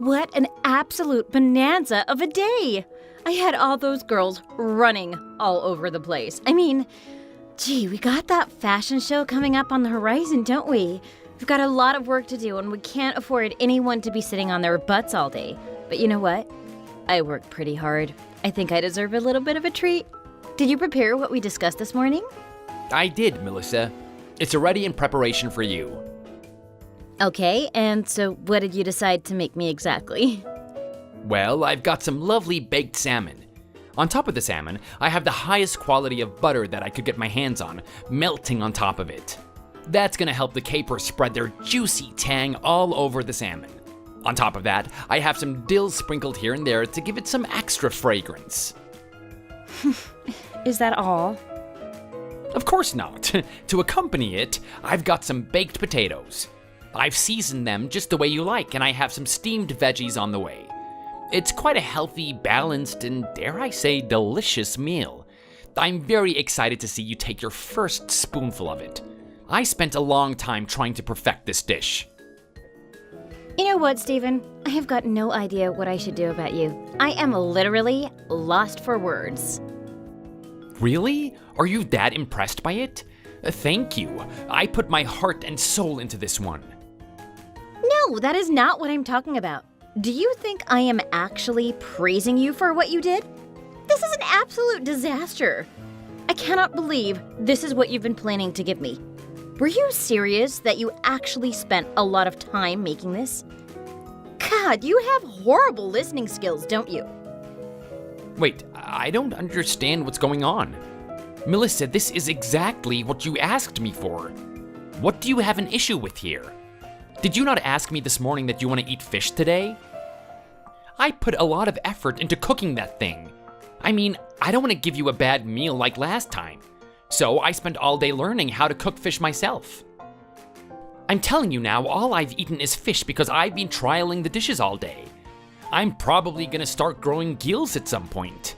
What an absolute bonanza of a day! I had all those girls running all over the place. I mean, gee, we got that fashion show coming up on the horizon, don't we? We've got a lot of work to do and we can't afford anyone to be sitting on their butts all day. But you know what? I work pretty hard. I think I deserve a little bit of a treat. Did you prepare what we discussed this morning? I did, Melissa. It's already in preparation for you. Okay, and so what did you decide to make me exactly? Well, I've got some lovely baked salmon. On top of the salmon, I have the highest quality of butter that I could get my hands on, melting on top of it. That's gonna help the capers spread their juicy tang all over the salmon. On top of that, I have some dill sprinkled here and there to give it some extra fragrance. Is that all? Of course not. To accompany it, I've got some baked potatoes. I've seasoned them just the way you like, and I have some steamed veggies on the way. It's quite a healthy, balanced, and dare I say, delicious meal. I'm very excited to see you take your first spoonful of it. I spent a long time trying to perfect this dish. You know what, Stephen? I have got no idea what I should do about you. I am literally lost for words. Really? Are you that impressed by it? Thank you. I put my heart and soul into this one. No, that is not what I'm talking about. Do you think I am actually praising you for what you did? This is an absolute disaster. I cannot believe this is what you've been planning to give me. Were you serious that you actually spent a lot of time making this? God, you have horrible listening skills, don't you? Wait, I don't understand what's going on. Melissa, this is exactly what you asked me for. What do you have an issue with here? Did you not ask me this morning that you want to eat fish today? I put a lot of effort into cooking that thing. I mean, I don't want to give you a bad meal like last time. So I spent all day learning how to cook fish myself. I'm telling you now, all I've eaten is fish because I've been trialing the dishes all day. I'm probably gonna start growing gills at some point.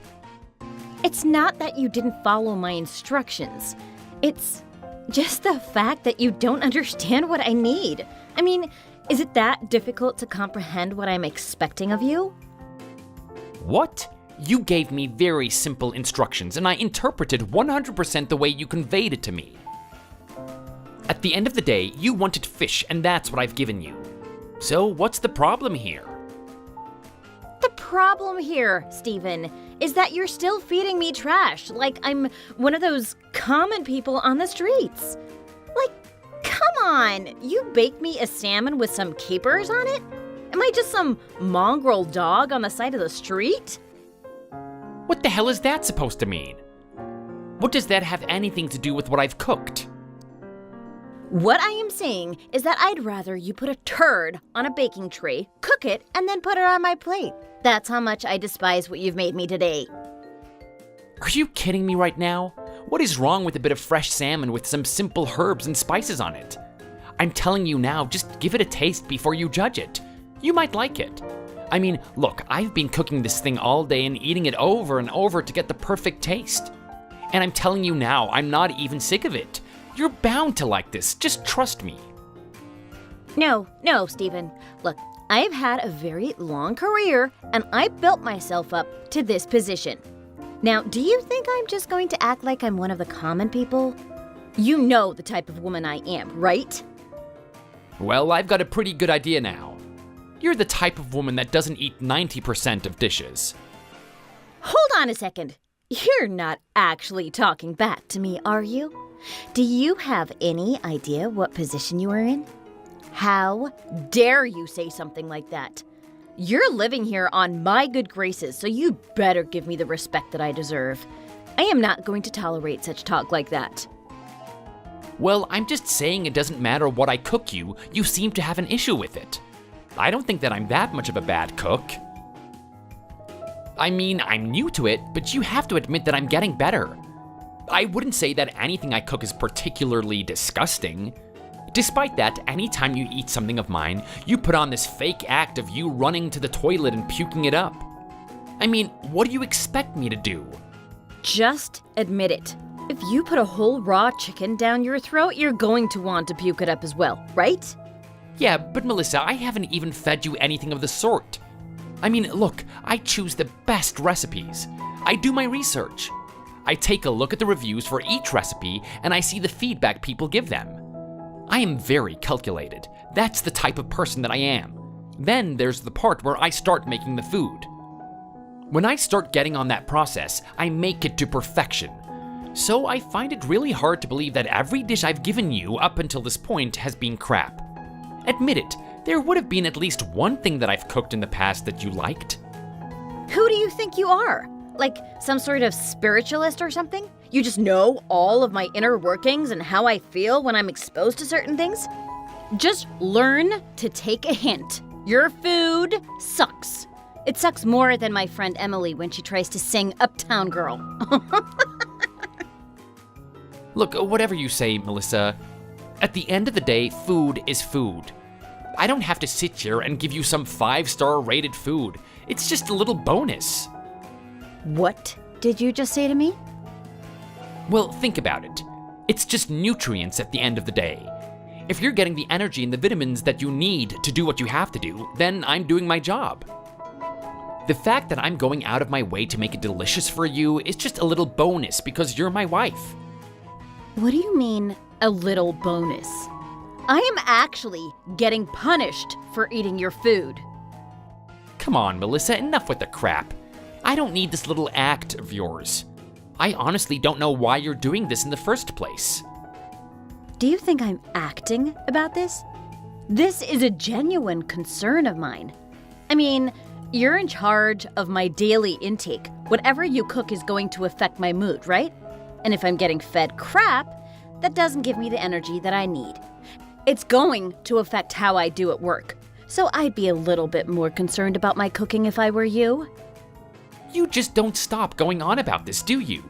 It's not that you didn't follow my instructions. It's just the fact that you don't understand what I need. I mean, is it that difficult to comprehend what I'm expecting of you? What? You gave me very simple instructions and I interpreted 100% the way you conveyed it to me. At the end of the day, you wanted fish and that's what I've given you. So what's the problem here? The problem here, Stephen, is that you're still feeding me trash like I'm one of those common people on the streets. Like, come on, you baked me a salmon with some capers on it? Am I just some mongrel dog on the side of the street? What the hell is that supposed to mean? What does that have anything to do with what I've cooked? What I am saying is that I'd rather you put a turd on a baking tray, cook it, and then put it on my plate. That's how much I despise what you've made me today. Are you kidding me right now? What is wrong with a bit of fresh salmon with some simple herbs and spices on it? I'm telling you now, just give it a taste before you judge it. You might like it. I mean, look, I've been cooking this thing all day and eating it over and over to get the perfect taste. And I'm telling you now, I'm not even sick of it. You're bound to like this, just trust me. No, Stephen. Look, I've had a very long career and I built myself up to this position. Now, do you think I'm just going to act like I'm one of the common people? You know the type of woman I am, right? Well, I've got a pretty good idea now. You're the type of woman that doesn't eat 90% of dishes. Hold on a second. You're not actually talking back to me, are you? Do you have any idea what position you are in? How dare you say something like that? You're living here on my good graces, so you better give me the respect that I deserve. I am not going to tolerate such talk like that. Well, I'm just saying it doesn't matter what I cook you, you seem to have an issue with it. I don't think that I'm that much of a bad cook. I mean, I'm new to it, but you have to admit that I'm getting better. I wouldn't say that anything I cook is particularly disgusting. Despite that, anytime you eat something of mine, you put on this fake act of you running to the toilet and puking it up. I mean, what do you expect me to do? Just admit it. If you put a whole raw chicken down your throat, you're going to want to puke it up as well, right? Yeah, but Melissa, I haven't even fed you anything of the sort. I mean, look, I choose the best recipes. I do my research. I take a look at the reviews for each recipe and I see the feedback people give them. I am very calculated. That's the type of person that I am. Then there's the part where I start making the food. When I start getting on that process, I make it to perfection. So I find it really hard to believe that every dish I've given you up until this point has been crap. Admit it, there would have been at least one thing that I've cooked in the past that you liked. Who do you think you are? Like some sort of spiritualist or something? You just know all of my inner workings and how I feel when I'm exposed to certain things? Just learn to take a hint. Your food sucks. It sucks more than my friend Emily when she tries to sing Uptown Girl. Look, whatever you say, Melissa, at the end of the day, food is food. I don't have to sit here and give you some 5-star rated food. It's just a little bonus. What did you just say to me? Well, think about it. It's just nutrients at the end of the day. If you're getting the energy and the vitamins that you need to do what you have to do, then I'm doing my job. The fact that I'm going out of my way to make it delicious for you is just a little bonus because you're my wife. What do you mean, a little bonus? I am actually getting punished for eating your food. Come on, Melissa, enough with the crap. I don't need this little act of yours. I honestly don't know why you're doing this in the first place. Do you think I'm acting about this? This is a genuine concern of mine. I mean, you're in charge of my daily intake. Whatever you cook is going to affect my mood, right? And if I'm getting fed crap, that doesn't give me the energy that I need. It's going to affect how I do at work. So I'd be a little bit more concerned about my cooking if I were you. You just don't stop going on about this, do you?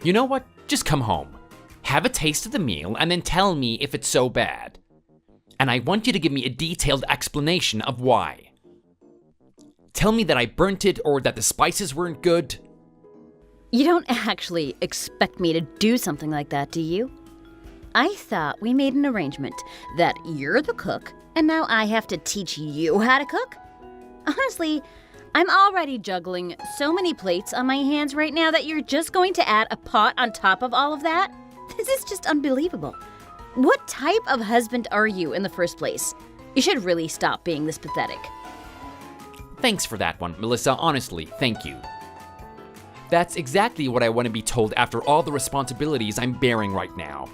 You know what? Just come home. Have a taste of the meal and then tell me if it's so bad. And I want you to give me a detailed explanation of why. Tell me that I burnt it or that the spices weren't good. You don't actually expect me to do something like that, do you? I thought we made an arrangement that you're the cook and now I have to teach you how to cook? Honestly, I'm already juggling so many plates on my hands right now that you're just going to add a pot on top of all of that? This is just unbelievable. What type of husband are you in the first place? You should really stop being this pathetic. Thanks for that one, Melissa. Honestly, thank you. That's exactly what I want to be told after all the responsibilities I'm bearing right now.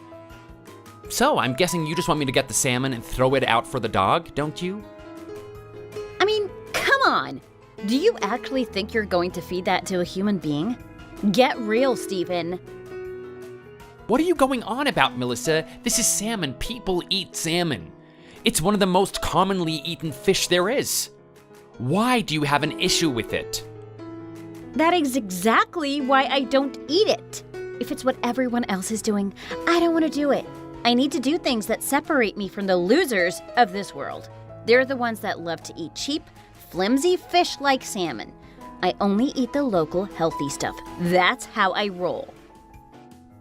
So, I'm guessing you just want me to get the salmon and throw it out for the dog, don't you? I mean, come on! Do you actually think you're going to feed that to a human being? Get real, Stephen. What are you going on about, Melissa? This is salmon. People eat salmon. It's one of the most commonly eaten fish there is. Why do you have an issue with it? That is exactly why I don't eat it. If it's what everyone else is doing, I don't want to do it. I need to do things that separate me from the losers of this world. They're the ones that love to eat cheap, flimsy fish like salmon. I only eat the local, healthy stuff. That's how I roll.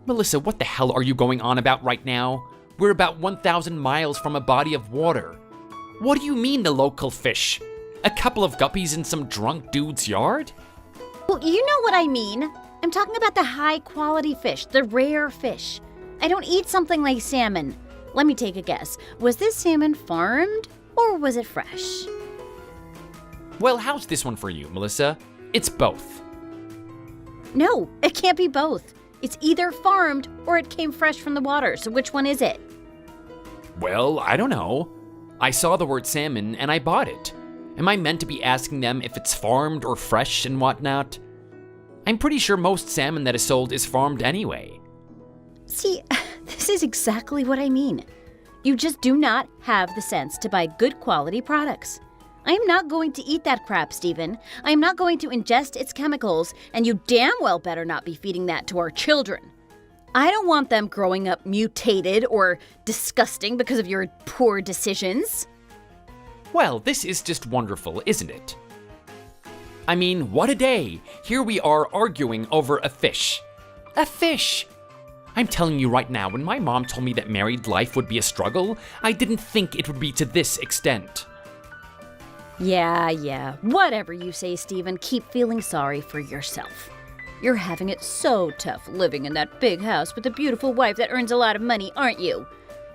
Melissa, what the hell are you going on about right now? We're about 1,000 miles from a body of water. What do you mean the local fish? A couple of guppies in some drunk dude's yard? Well, you know what I mean. I'm talking about the high-quality fish, the rare fish. I don't eat something like salmon. Let me take a guess. Was this salmon farmed or was it fresh? Well, how's this one for you, Melissa? It's both. No, it can't be both. It's either farmed or it came fresh from the water, so which one is it? Well, I don't know. I saw the word salmon and I bought it. Am I meant to be asking them if it's farmed or fresh and whatnot? I'm pretty sure most salmon that is sold is farmed anyway. See, this is exactly what I mean. You just do not have the sense to buy good quality products. I am not going to eat that crap, Stephen. I am not going to ingest its chemicals, and you damn well better not be feeding that to our children. I don't want them growing up mutated or disgusting because of your poor decisions. Well, this is just wonderful, isn't it? I mean, what a day! Here we are arguing over a fish. A fish! I'm telling you right now, when my mom told me that married life would be a struggle, I didn't think it would be to this extent. Yeah. Whatever you say, Steven, keep feeling sorry for yourself. You're having it so tough living in that big house with a beautiful wife that earns a lot of money, aren't you?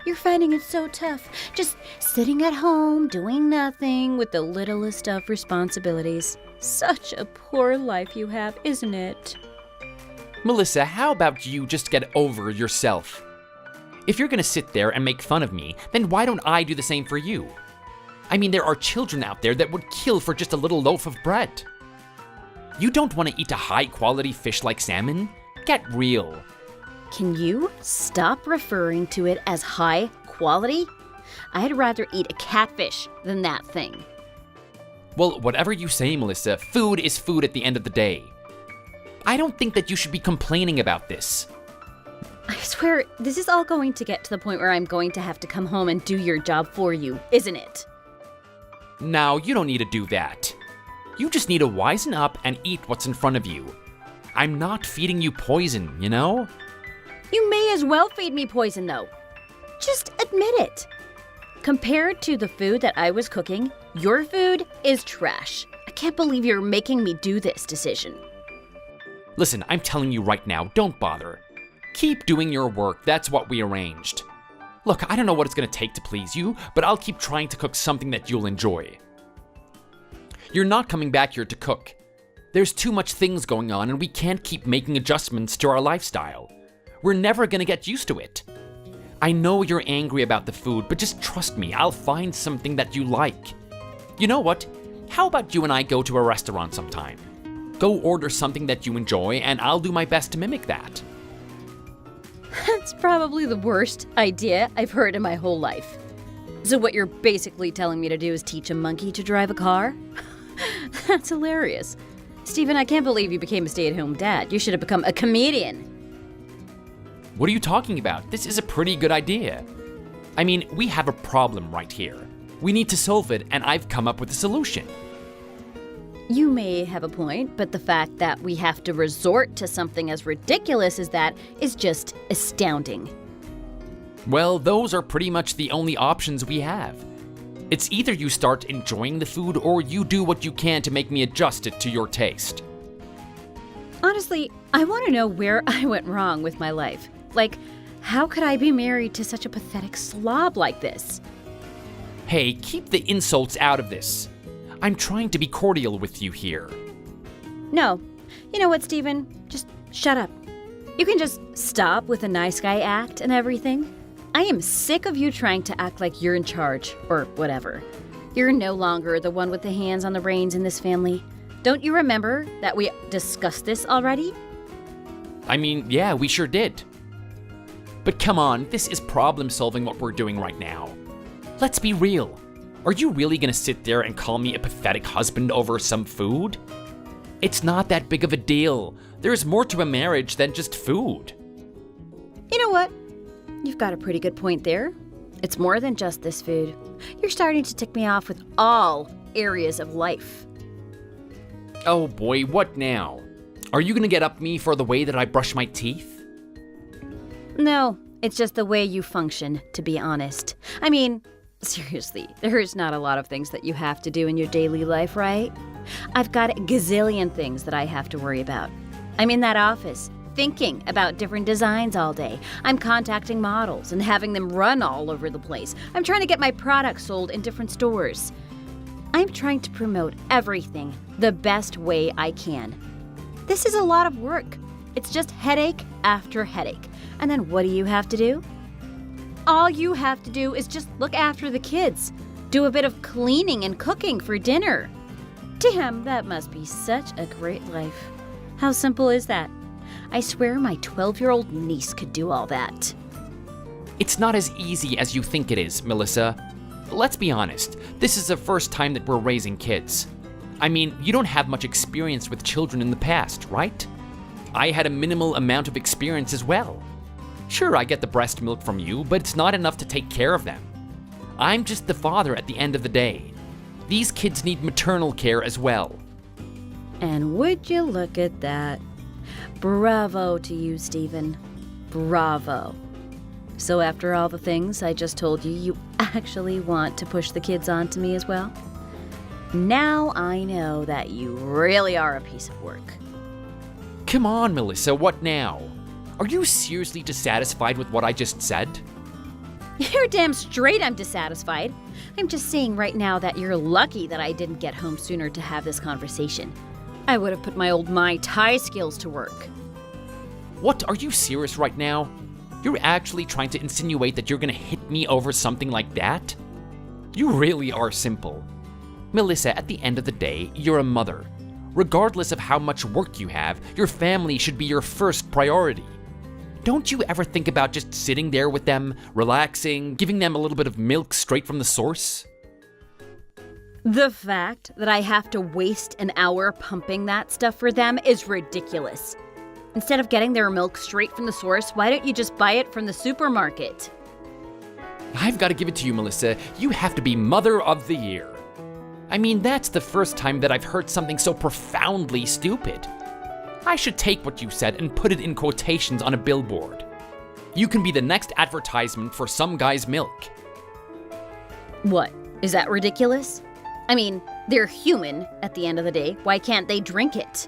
You're finding it so tough, just sitting at home, doing nothing with the littlest of responsibilities. Such a poor life you have, isn't it? Melissa, how about you just get over yourself? If you're gonna sit there and make fun of me, then why don't I do the same for you? I mean, there are children out there that would kill for just a little loaf of bread. You don't want to eat a high-quality fish like salmon? Get real. Can you stop referring to it as high quality? I'd rather eat a catfish than that thing. Well, whatever you say, Melissa, food is food at the end of the day. I don't think that you should be complaining about this. I swear, this is all going to get to the point where I'm going to have to come home and do your job for you, isn't it? Now, you don't need to do that. You just need to wisen up and eat what's in front of you. I'm not feeding you poison, you know? You may as well feed me poison, though. Just admit it. Compared to the food that I was cooking, your food is trash. I can't believe you're making me do this decision. Listen, I'm telling you right now, don't bother. Keep doing your work, that's what we arranged. Look, I don't know what it's gonna take to please you, but I'll keep trying to cook something that you'll enjoy. You're not coming back here to cook. There's too much things going on and we can't keep making adjustments to our lifestyle. We're never gonna get used to it. I know you're angry about the food, but just trust me, I'll find something that you like. You know what? How about you and I go to a restaurant sometime? Go order something that you enjoy and I'll do my best to mimic that. That's probably the worst idea I've heard in my whole life. So what you're basically telling me to do is teach a monkey to drive a car? That's hilarious. Steven, I can't believe you became a stay-at-home dad. You should have become a comedian. What are you talking about? This is a pretty good idea. I mean, we have a problem right here. We need to solve it, and I've come up with a solution. You may have a point, but the fact that we have to resort to something as ridiculous as that is just astounding. Well, those are pretty much the only options we have. It's either you start enjoying the food or you do what you can to make me adjust it to your taste. Honestly, I want to know where I went wrong with my life. Like, how could I be married to such a pathetic slob like this? Hey, keep the insults out of this. I'm trying to be cordial with you here. No. You know what, Steven? Just shut up. You can just stop with the nice guy act and everything. I am sick of you trying to act like you're in charge, or whatever. You're no longer the one with the hands on the reins in this family. Don't you remember that we discussed this already? I mean, yeah, we sure did. But come on, this is problem solving what we're doing right now. Let's be real. Are you really gonna sit there and call me a pathetic husband over some food? It's not that big of a deal. There's more to a marriage than just food. You know what? You've got a pretty good point there. It's more than just this food. You're starting to tick me off with all areas of life. Oh boy, what now? Are you gonna get up me for the way that I brush my teeth? No, it's just the way you function, to be honest. I mean, seriously, there's not a lot of things that you have to do in your daily life, right? I've got a gazillion things that I have to worry about. I'm in that office, thinking about different designs all day. I'm contacting models and having them run all over the place. I'm trying to get my products sold in different stores. I'm trying to promote everything the best way I can. This is a lot of work. It's just headache after headache. And then what do you have to do? All you have to do is just look after the kids. Do a bit of cleaning and cooking for dinner. Damn, that must be such a great life. How simple is that? I swear my 12-year-old niece could do all that. It's not as easy as you think it is, Melissa. Let's be honest, this is the first time that we're raising kids. I mean, you don't have much experience with children in the past, right? I had a minimal amount of experience as well. Sure, I get the breast milk from you, but it's not enough to take care of them. I'm just the father at the end of the day. These kids need maternal care as well. And would you look at that? Bravo to you, Stephen. Bravo. So after all the things I just told you, you actually want to push the kids onto me as well? Now I know that you really are a piece of work. Come on, Melissa, what now? Are you seriously dissatisfied with what I just said? You're damn straight I'm dissatisfied. I'm just saying right now that you're lucky that I didn't get home sooner to have this conversation. I would have put my old Mai Tai skills to work. What, are you serious right now? You're actually trying to insinuate that you're gonna hit me over something like that? You really are simple. Melissa, at the end of the day, you're a mother. Regardless of how much work you have, your family should be your first priority. Don't you ever think about just sitting there with them, relaxing, giving them a little bit of milk straight from the source? The fact that I have to waste an hour pumping that stuff for them is ridiculous. Instead of getting their milk straight from the source, why don't you just buy it from the supermarket? I've got to give it to you, Melissa. You have to be Mother of the Year. I mean, that's the first time that I've heard something so profoundly stupid. I should take what you said and put it in quotations on a billboard. You can be the next advertisement for some guy's milk. What? Is that ridiculous? I mean, they're human at the end of the day. Why can't they drink it?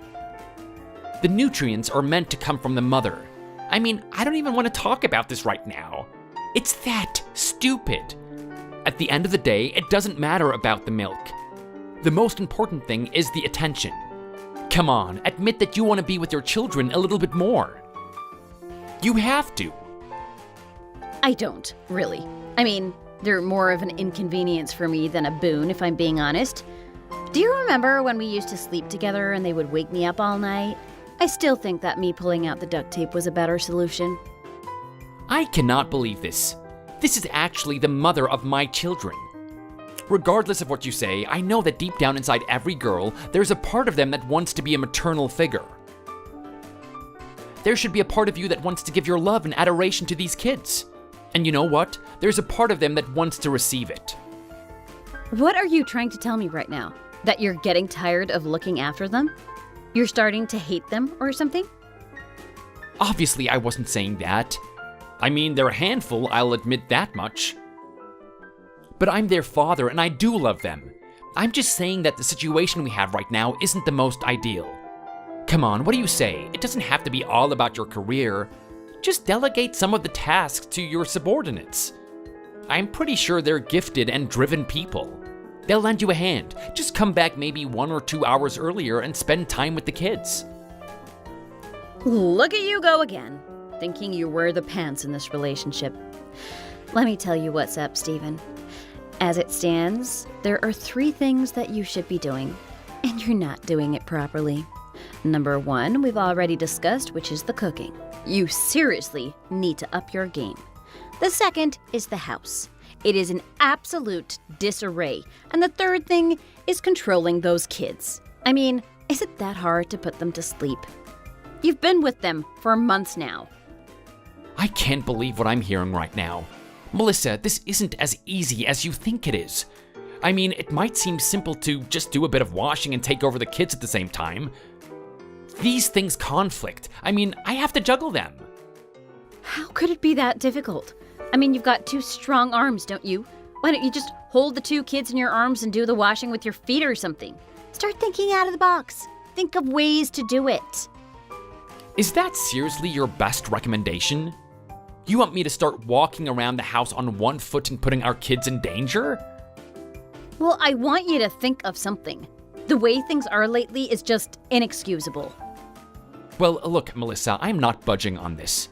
The nutrients are meant to come from the mother. I mean, I don't even want to talk about this right now. It's that stupid. At the end of the day, it doesn't matter about the milk. The most important thing is the attention. Come on, admit that you want to be with your children a little bit more. You have to. I don't, really. I mean, they're more of an inconvenience for me than a boon, if I'm being honest. Do you remember when we used to sleep together and they would wake me up all night? I still think that me pulling out the duct tape was a better solution. I cannot believe this. This is actually the mother of my children. Regardless of what you say, I know that deep down inside every girl, there's a part of them that wants to be a maternal figure. There should be a part of you that wants to give your love and adoration to these kids. And you know what? There's a part of them that wants to receive it. What are you trying to tell me right now? That you're getting tired of looking after them? You're starting to hate them or something? Obviously, I wasn't saying that. I mean, they're a handful, I'll admit that much. But I'm their father and I do love them. I'm just saying that the situation we have right now isn't the most ideal. Come on, what do you say? It doesn't have to be all about your career. Just delegate some of the tasks to your subordinates. I'm pretty sure they're gifted and driven people. They'll lend you a hand. Just come back maybe 1 or 2 hours earlier and spend time with the kids. Look at you go again, thinking you wear the pants in this relationship. Let me tell you what's up, Stephen. As it stands, there are 3 things that you should be doing, and you're not doing it properly. Number 1, we've already discussed, which is the cooking. You seriously need to up your game. The second is the house. It is in absolute disarray. And the third thing is controlling those kids. I mean, is it that hard to put them to sleep? You've been with them for months now. I can't believe what I'm hearing right now. Melissa, this isn't as easy as you think it is. I mean, it might seem simple to just do a bit of washing and take over the kids at the same time. These things conflict. I mean, I have to juggle them. How could it be that difficult? I mean, you've got 2 strong arms, don't you? Why don't you just hold the 2 kids in your arms and do the washing with your feet or something? Start thinking out of the box. Think of ways to do it. Is that seriously your best recommendation? You want me to start walking around the house on 1 foot and putting our kids in danger? Well, I want you to think of something. The way things are lately is just inexcusable. Well, look, Melissa, I'm not budging on this.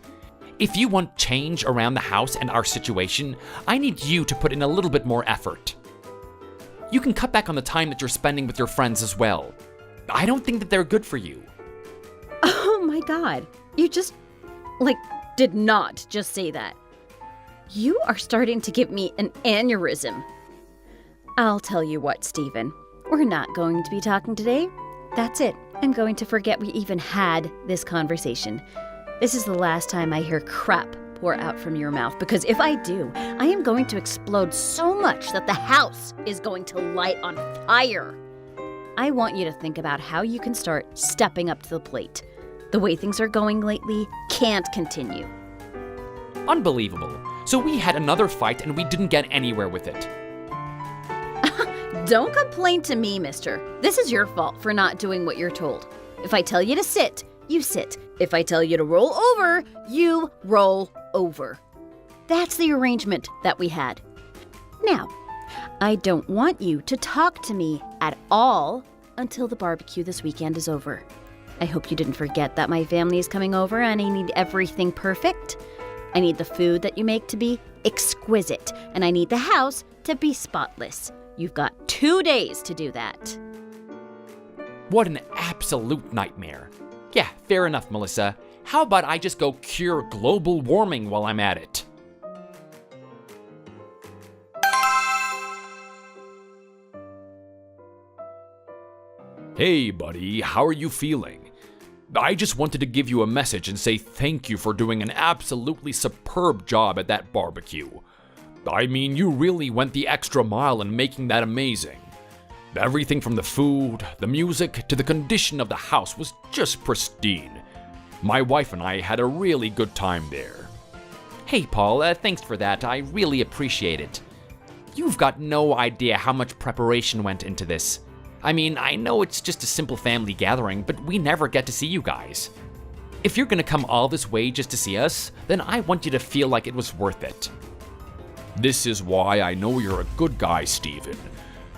If you want change around the house and our situation, I need you to put in a little bit more effort. You can cut back on the time that you're spending with your friends as well. I don't think that they're good for you. Oh my God. You just, did not just say that. You are starting to give me an aneurysm. I'll tell you what, Stephen. We're not going to be talking today. That's it. I'm going to forget we even had this conversation. This is the last time I hear crap pour out from your mouth, because if I do, I am going to explode so much that the house is going to light on fire. I want you to think about how you can start stepping up to the plate. The way things are going lately can't continue. Unbelievable. So we had another fight and we didn't get anywhere with it. Don't complain to me, mister. This is your fault for not doing what you're told. If I tell you to sit, you sit. If I tell you to roll over, you roll over. That's the arrangement that we had. Now, I don't want you to talk to me at all until the barbecue this weekend is over. I hope you didn't forget that my family is coming over and I need everything perfect. I need the food that you make to be exquisite, and I need the house to be spotless. You've got 2 days to do that. What an absolute nightmare. Yeah, fair enough, Melissa. How about I just go cure global warming while I'm at it? Hey, buddy, how are you feeling? I just wanted to give you a message and say thank you for doing an absolutely superb job at that barbecue. I mean, you really went the extra mile in making that amazing. Everything from the food, the music, to the condition of the house was just pristine. My wife and I had a really good time there. Hey, Paul, thanks for that. I really appreciate it. You've got no idea how much preparation went into this. I mean, I know it's just a simple family gathering, but we never get to see you guys. If you're gonna come all this way just to see us, then I want you to feel like it was worth it. This is why I know you're a good guy, Steven.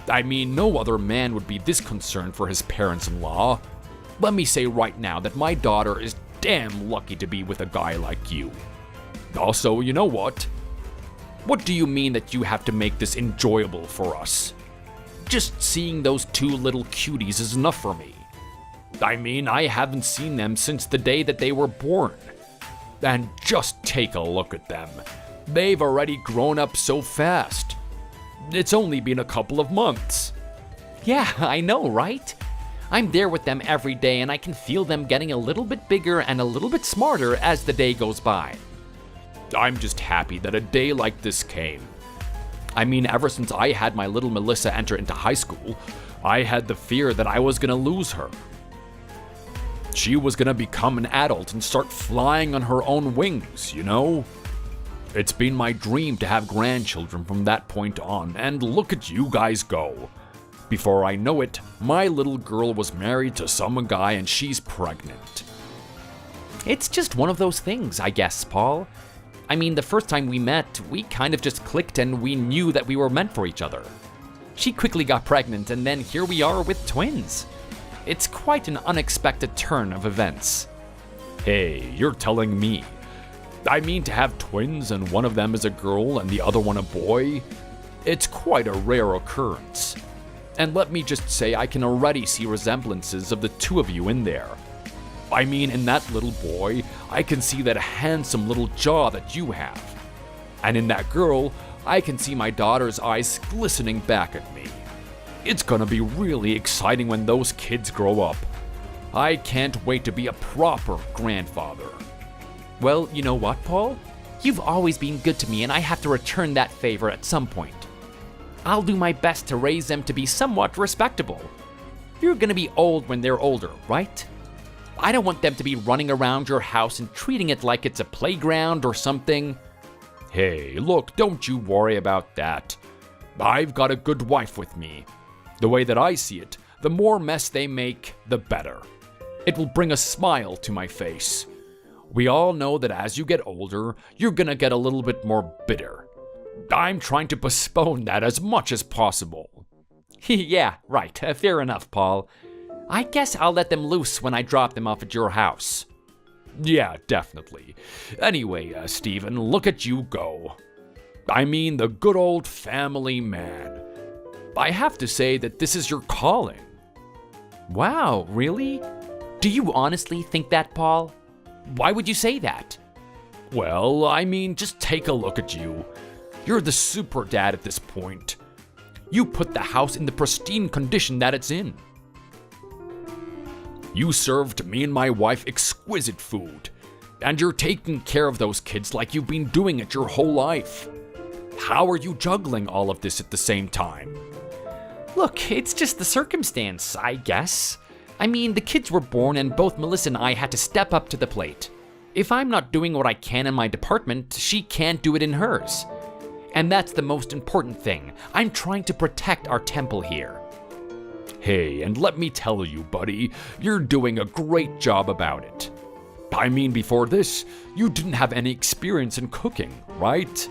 I mean, no other man would be this concerned for his parents-in-law. Let me say right now that my daughter is damn lucky to be with a guy like you. Also, you know what? What do you mean that you have to make this enjoyable for us? Just seeing those two little cuties is enough for me. I mean, I haven't seen them since the day that they were born. And just take a look at them. They've already grown up so fast. It's only been a couple of months. Yeah, I know, right? I'm there with them every day and I can feel them getting a little bit bigger and a little bit smarter as the day goes by. I'm just happy that a day like this came. I mean, ever since I had my little Melissa enter into high school, I had the fear that I was gonna lose her. She was gonna become an adult and start flying on her own wings, you know? It's been my dream to have grandchildren from that point on, and look at you guys go. Before I know it, my little girl was married to some guy and she's pregnant. It's just one of those things, I guess, Paul. I mean, the first time we met, we kind of just clicked and we knew that we were meant for each other. She quickly got pregnant and then here we are with twins. It's quite an unexpected turn of events. Hey, you're telling me. I mean, to have twins and one of them is a girl and the other one a boy, it's quite a rare occurrence. And let me just say, I can already see resemblances of the two of you in there. I mean, in that little boy, I can see that handsome little jaw that you have. And in that girl, I can see my daughter's eyes glistening back at me. It's gonna be really exciting when those kids grow up. I can't wait to be a proper grandfather. Well, you know what, Paul? You've always been good to me and I have to return that favor at some point. I'll do my best to raise them to be somewhat respectable. You're gonna be old when they're older, right? I don't want them to be running around your house and treating it like it's a playground or something. Hey, look, don't you worry about that. I've got a good wife with me. The way that I see it, the more mess they make, the better. It will bring a smile to my face. We all know that as you get older, you're gonna get a little bit more bitter. I'm trying to postpone that as much as possible. Yeah, right, fair enough, Paul. I guess I'll let them loose when I drop them off at your house. Yeah, definitely. Anyway, Steven, look at you go. I mean, the good old family man. I have to say that this is your calling. Wow, really? Do you honestly think that, Paul? Why would you say that? Well, I mean, just take a look at you. You're the super dad at this point. You put the house in the pristine condition that it's in. You served me and my wife exquisite food, and you're taking care of those kids like you've been doing it your whole life. How are you juggling all of this at the same time? Look, it's just the circumstance, I guess. I mean, the kids were born and both Melissa and I had to step up to the plate. If I'm not doing what I can in my department, she can't do it in hers. And that's the most important thing. I'm trying to protect our temple here. Hey, and let me tell you, buddy, you're doing a great job about it. I mean, before this, you didn't have any experience in cooking, right?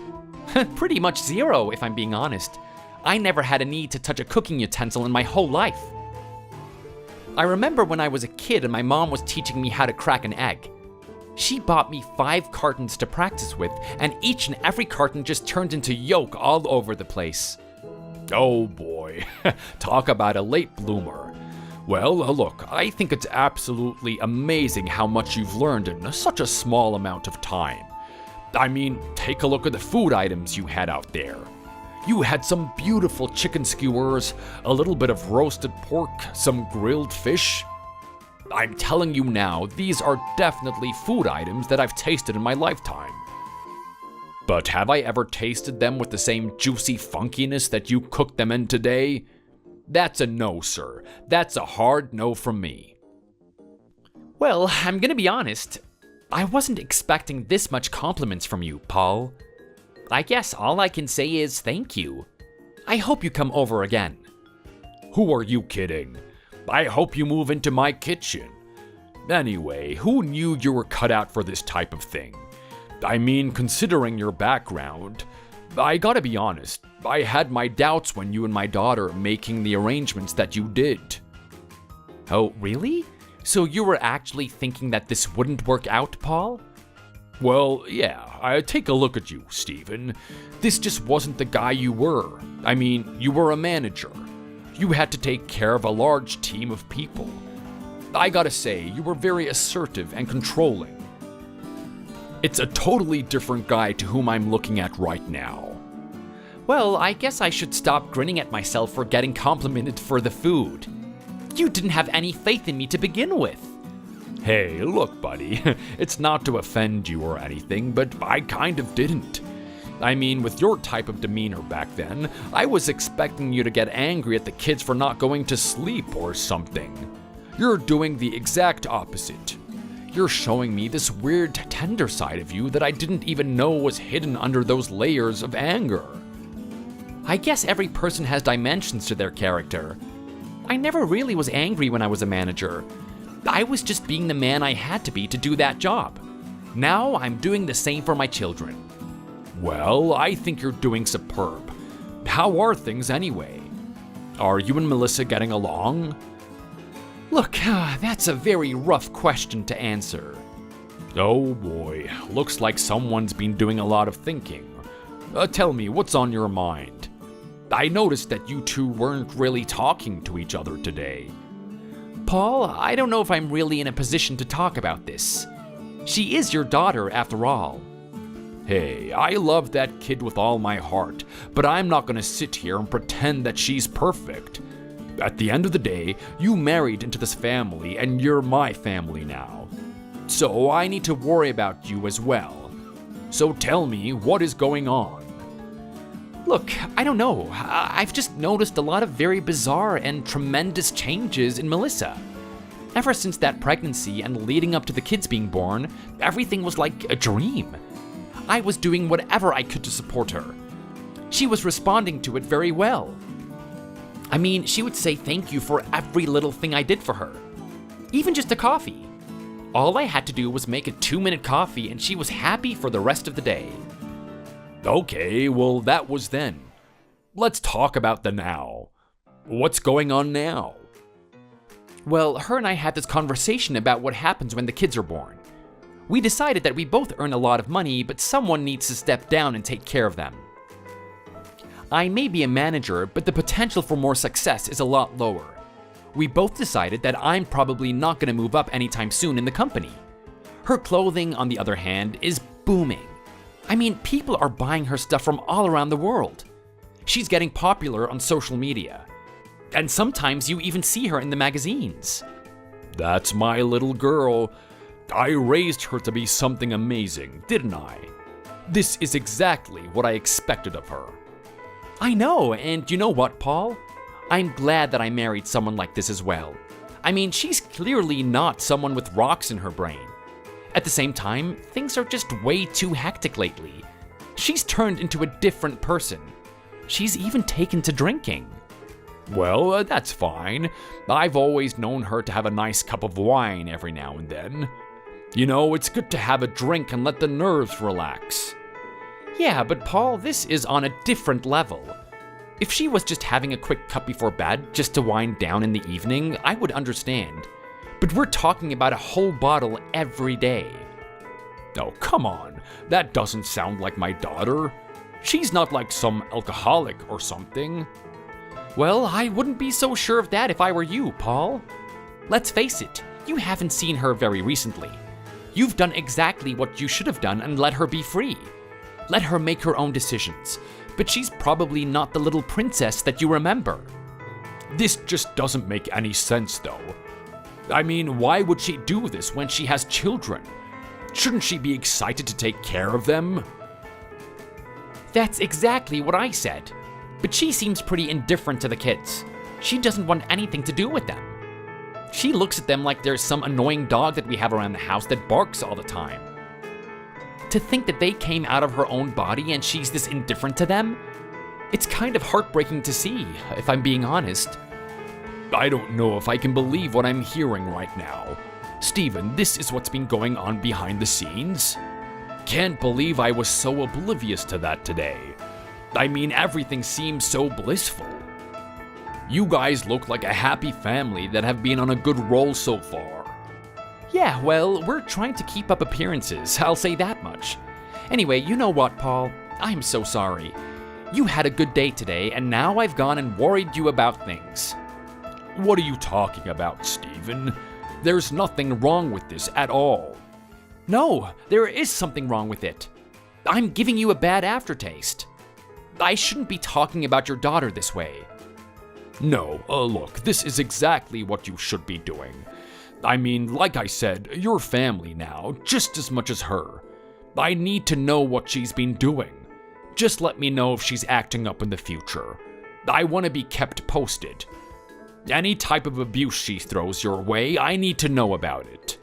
Pretty much zero, if I'm being honest. I never had a need to touch a cooking utensil in my whole life. I remember when I was a kid and my mom was teaching me how to crack an egg. She bought me 5 cartons to practice with, and each and every carton just turned into yolk all over the place. Oh boy, talk about a late bloomer. Well, look, I think it's absolutely amazing how much you've learned in such a small amount of time. I mean, take a look at the food items you had out there. You had some beautiful chicken skewers, a little bit of roasted pork, some grilled fish. I'm telling you now, these are definitely food items that I've tasted in my lifetime. But have I ever tasted them with the same juicy funkiness that you cooked them in today? That's a no, sir. That's a hard no from me. Well, I'm gonna be honest. I wasn't expecting this much compliments from you, Paul. I guess all I can say is thank you. I hope you come over again. Who are you kidding? I hope you move into my kitchen. Anyway, who knew you were cut out for this type of thing? I mean, considering your background, I gotta be honest, I had my doubts when you and my daughter making the arrangements that you did. Oh, really? So you were actually thinking that this wouldn't work out, Paul? Well, yeah, take a look at you, Stephen. This just wasn't the guy you were. I mean, you were a manager. You had to take care of a large team of people. I gotta say, you were very assertive and controlling. It's a totally different guy to whom I'm looking at right now. Well, I guess I should stop grinning at myself for getting complimented for the food. You didn't have any faith in me to begin with. Hey, look, buddy, it's not to offend you or anything, but I kind of didn't. I mean, with your type of demeanor back then, I was expecting you to get angry at the kids for not going to sleep or something. You're doing the exact opposite. You're showing me this weird, tender side of you that I didn't even know was hidden under those layers of anger. I guess every person has dimensions to their character. I never really was angry when I was a manager. I was just being the man I had to be to do that job. Now I'm doing the same for my children. Well, I think you're doing superb. How are things anyway? Are you and Melissa getting along? Look, that's a very rough question to answer. Oh boy, looks like someone's been doing a lot of thinking. Tell me, what's on your mind? I noticed that you two weren't really talking to each other today. Paul, I don't know if I'm really in a position to talk about this. She is your daughter, after all. Hey, I love that kid with all my heart, but I'm not gonna sit here and pretend that she's perfect. At the end of the day, you married into this family and you're my family now. So I need to worry about you as well. So tell me, what is going on? Look, I don't know. I've just noticed a lot of very bizarre and tremendous changes in Melissa. Ever since that pregnancy and leading up to the kids being born, everything was like a dream. I was doing whatever I could to support her. She was responding to it very well. I mean, she would say thank you for every little thing I did for her. Even just a coffee. All I had to do was make a 2-minute coffee and she was happy for the rest of the day. Okay, well, that was then. Let's talk about the now. What's going on now? Well, her and I had this conversation about what happens when the kids are born. We decided that we both earn a lot of money, but someone needs to step down and take care of them. I may be a manager, but the potential for more success is a lot lower. We both decided that I'm probably not going to move up anytime soon in the company. Her clothing, on the other hand, is booming. I mean, people are buying her stuff from all around the world. She's getting popular on social media. And sometimes you even see her in the magazines. That's my little girl. I raised her to be something amazing, didn't I? This is exactly what I expected of her. I know, and you know what, Paul? I'm glad that I married someone like this as well. I mean, she's clearly not someone with rocks in her brain. At the same time, things are just way too hectic lately. She's turned into a different person. She's even taken to drinking. Well, that's fine. I've always known her to have a nice cup of wine every now and then. You know, it's good to have a drink and let the nerves relax. Yeah, but Paul, this is on a different level. If she was just having a quick cup before bed just to wind down in the evening, I would understand. But we're talking about a whole bottle every day. Oh, come on. That doesn't sound like my daughter. She's not like some alcoholic or something. Well, I wouldn't be so sure of that if I were you, Paul. Let's face it, you haven't seen her very recently. You've done exactly what you should have done and let her be free. Let her make her own decisions, but she's probably not the little princess that you remember. This just doesn't make any sense, though. I mean, why would she do this when she has children? Shouldn't she be excited to take care of them? That's exactly what I said. But she seems pretty indifferent to the kids. She doesn't want anything to do with them. She looks at them like there's some annoying dog that we have around the house that barks all the time. To think that they came out of her own body and she's this indifferent to them? It's kind of heartbreaking to see, if I'm being honest. I don't know if I can believe what I'm hearing right now. Steven, this is what's been going on behind the scenes? Can't believe I was so oblivious to that today. I mean, everything seems so blissful. You guys look like a happy family that have been on a good roll so far. Yeah, well, we're trying to keep up appearances, I'll say that much. Anyway, you know what, Paul? I'm so sorry. You had a good day today, and now I've gone and worried you about things. What are you talking about, Steven? There's nothing wrong with this at all. No, there is something wrong with it. I'm giving you a bad aftertaste. I shouldn't be talking about your daughter this way. No, look, this is exactly what you should be doing. I mean, like I said, you're family now, just as much as her. I need to know what she's been doing. Just let me know if she's acting up in the future. I want to be kept posted. Any type of abuse she throws your way, I need to know about it.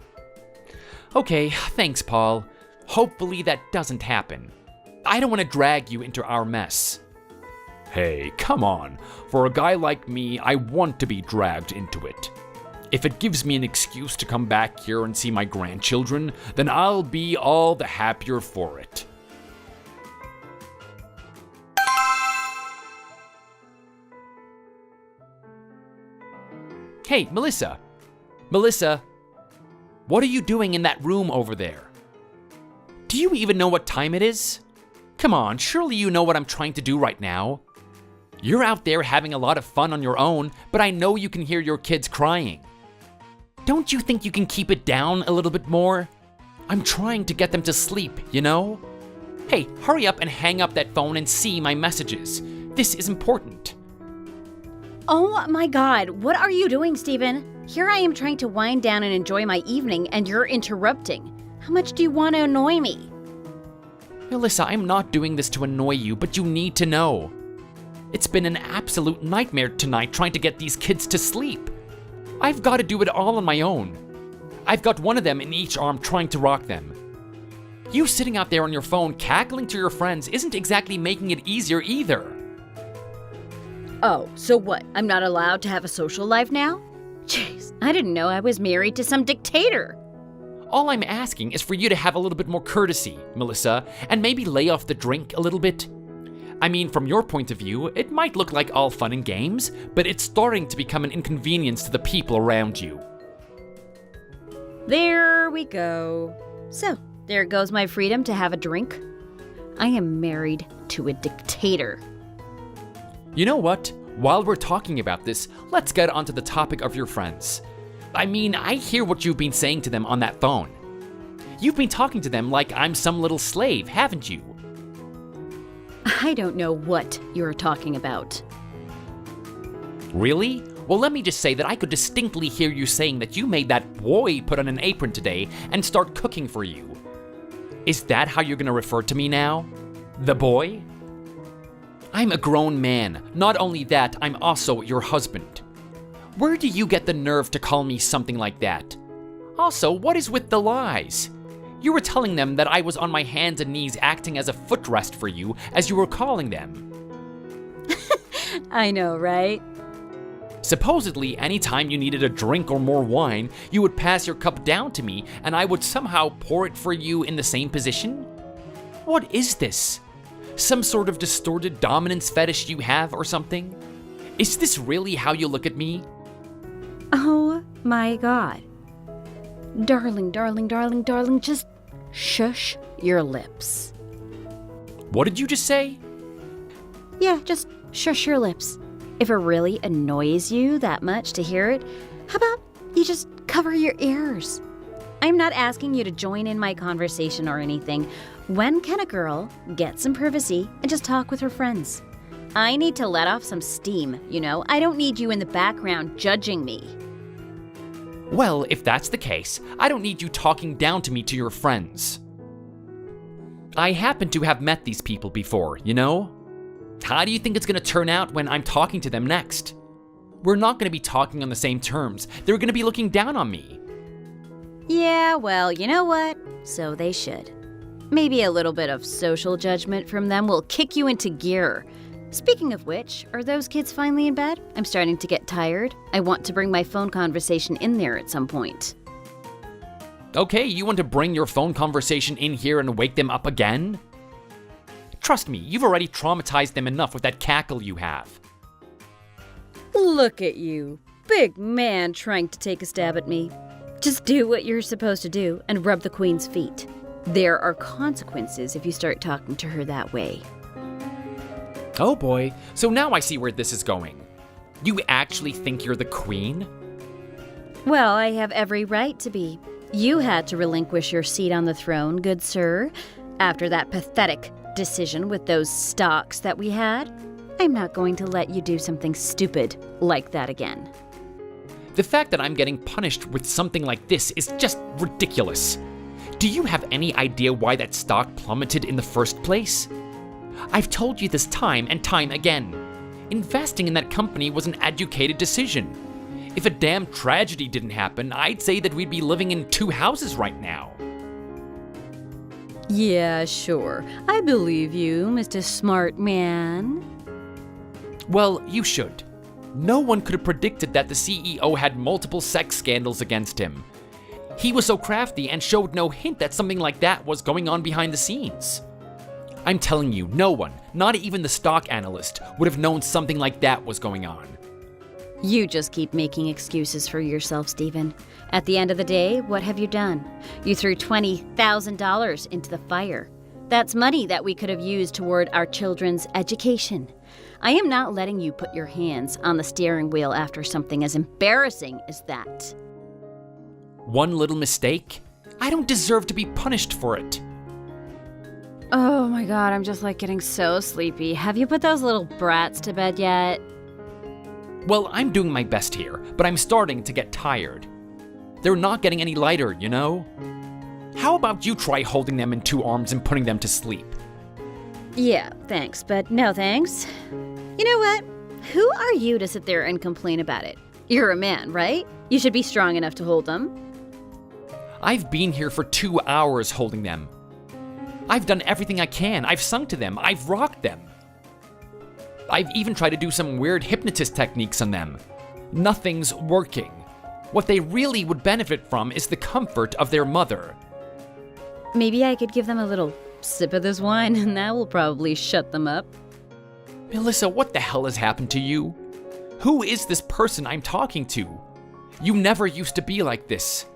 Okay, thanks, Paul. Hopefully that doesn't happen. I don't want to drag you into our mess. Hey, come on. For a guy like me, I want to be dragged into it. If it gives me an excuse to come back here and see my grandchildren, then I'll be all the happier for it. Hey, Melissa. Melissa, what are you doing in that room over there? Do you even know what time it is? Come on, surely you know what I'm trying to do right now. You're out there having a lot of fun on your own, but I know you can hear your kids crying. Don't you think you can keep it down a little bit more? I'm trying to get them to sleep, you know? Hey, hurry up and hang up that phone and see my messages. This is important. Oh my god, what are you doing, Steven? Here I am trying to wind down and enjoy my evening, and you're interrupting. How much do you want to annoy me? Melissa, I'm not doing this to annoy you, but you need to know. It's been an absolute nightmare tonight trying to get these kids to sleep. I've got to do it all on my own. I've got one of them in each arm trying to rock them. You sitting out there on your phone cackling to your friends isn't exactly making it easier either. Oh, so what? I'm not allowed to have a social life now? Jeez, I didn't know I was married to some dictator. All I'm asking is for you to have a little bit more courtesy, Melissa, and maybe lay off the drink a little bit. I mean, from your point of view, it might look like all fun and games, but it's starting to become an inconvenience to the people around you. There we go. So, there goes my freedom to have a drink. I am married to a dictator. You know what? While we're talking about this, let's get onto the topic of your friends. I mean, I hear what you've been saying to them on that phone. You've been talking to them like I'm some little slave, haven't you? I don't know what you're talking about. Really? Well, let me just say that I could distinctly hear you saying that you made that boy put on an apron today and start cooking for you. Is that how you're gonna refer to me now? The boy? I'm a grown man. Not only that, I'm also your husband. Where do you get the nerve to call me something like that? Also, what is with the lies? You were telling them that I was on my hands and knees acting as a footrest for you, as you were calling them. I know, right? Supposedly, anytime you needed a drink or more wine, you would pass your cup down to me, and I would somehow pour it for you in the same position? What is this? Some sort of distorted dominance fetish you have or something? Is this really how you look at me? Oh my god. Darling, darling, darling, darling, just shush your lips. What did you just say? Yeah, just shush your lips. If it really annoys you that much to hear it, how about you just cover your ears? I'm not asking you to join in my conversation or anything. When can a girl get some privacy and just talk with her friends? I need to let off some steam, you know? I don't need you in the background judging me. Well, if that's the case, I don't need you talking down to me to your friends. I happen to have met these people before, you know? How do you think it's gonna turn out when I'm talking to them next? We're not gonna be talking on the same terms. They're gonna be looking down on me. Yeah, well, you know what? So they should. Maybe a little bit of social judgment from them will kick you into gear. Speaking of which, are those kids finally in bed? I'm starting to get tired. I want to bring my phone conversation in there at some point. Okay, you want to bring your phone conversation in here and wake them up again? Trust me, you've already traumatized them enough with that cackle you have. Look at you, big man trying to take a stab at me. Just do what you're supposed to do and rub the queen's feet. There are consequences if you start talking to her that way. Oh boy, so now I see where this is going. You actually think you're the queen? Well, I have every right to be. You had to relinquish your seat on the throne, good sir, after that pathetic decision with those stocks that we had. I'm not going to let you do something stupid like that again. The fact that I'm getting punished with something like this is just ridiculous. Do you have any idea why that stock plummeted in the first place? I've told you this time and time again. Investing in that company was an educated decision. If a damn tragedy didn't happen, I'd say that we'd be living in 2 houses right now. Yeah, sure. I believe you, Mr. Smart Man. Well, you should. No one could have predicted that the CEO had multiple sex scandals against him. He was so crafty and showed no hint that something like that was going on behind the scenes. I'm telling you, no one, not even the stock analyst, would have known something like that was going on. You just keep making excuses for yourself, Stephen. At the end of the day, what have you done? You threw $20,000 into the fire. That's money that we could have used toward our children's education. I am not letting you put your hands on the steering wheel after something as embarrassing as that. One little mistake? I don't deserve to be punished for it. Oh my god, I'm just getting so sleepy. Have you put those little brats to bed yet? Well, I'm doing my best here, but I'm starting to get tired. They're not getting any lighter, you know? How about you try holding them in 2 arms and putting them to sleep? Yeah, thanks, but no thanks. You know what? Who are you to sit there and complain about it? You're a man, right? You should be strong enough to hold them. I've been here for 2 hours holding them. I've done everything I can. I've sung to them. I've rocked them. I've even tried to do some weird hypnotist techniques on them. Nothing's working. What they really would benefit from is the comfort of their mother. Maybe I could give them a little sip of this wine, and that will probably shut them up. Melissa, what the hell has happened to you? Who is this person I'm talking to? You never used to be like this.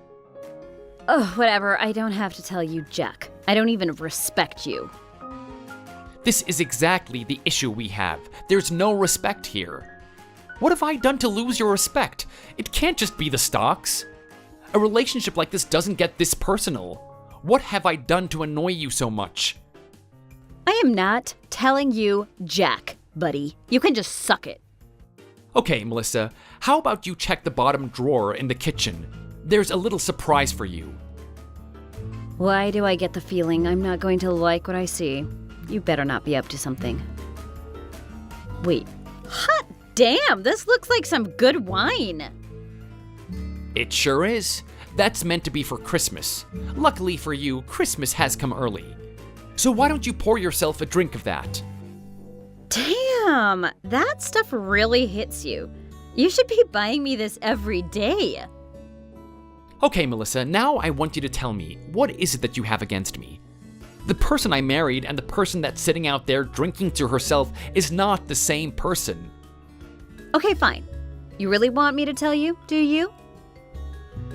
Oh, whatever. I don't have to tell you, Jack. I don't even respect you. This is exactly the issue we have. There's no respect here. What have I done to lose your respect? It can't just be the stocks. A relationship like this doesn't get this personal. What have I done to annoy you so much? I am not telling you, Jack, buddy. You can just suck it. Okay, Melissa, how about you check the bottom drawer in the kitchen? There's a little surprise for you. Why do I get the feeling I'm not going to like what I see? You better not be up to something. Wait. Hot damn, this looks like some good wine. It sure is. That's meant to be for Christmas. Luckily for you, Christmas has come early. So why don't you pour yourself a drink of that? Damn, that stuff really hits you. You should be buying me this every day. Okay, Melissa, now I want you to tell me, what is it that you have against me? The person I married and the person that's sitting out there drinking to herself is not the same person. Okay, fine. You really want me to tell you, do you?